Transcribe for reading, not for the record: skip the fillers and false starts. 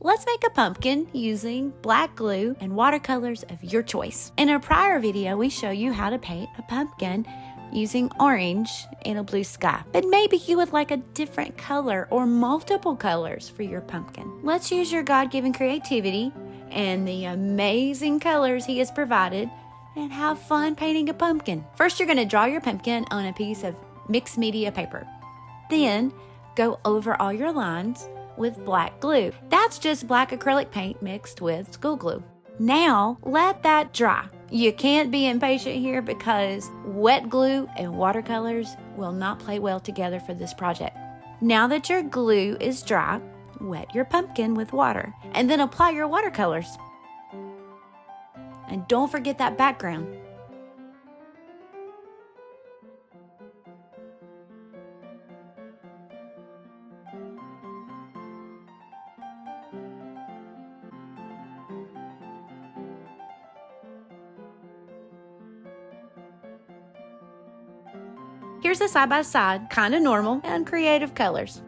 Let's make a pumpkin using black glue and watercolors of your choice. In a prior video, we show you how to paint a pumpkin using orange in a blue sky. But maybe you would like a different color or multiple colors for your pumpkin. Let's use your God-given creativity and the amazing colors He has provided and have fun painting a pumpkin. First, you're going to draw your pumpkin on a piece of mixed media paper. Then, go over all your lines with black glue. That's just black acrylic paint mixed with school glue. Now, let that dry. You can't be impatient here because wet glue and watercolors will not play well together for this project. Now that your glue is dry, wet your pumpkin with water and then apply your watercolors. And don't forget that background. Here's a side-by-side, kind of normal and creative colors.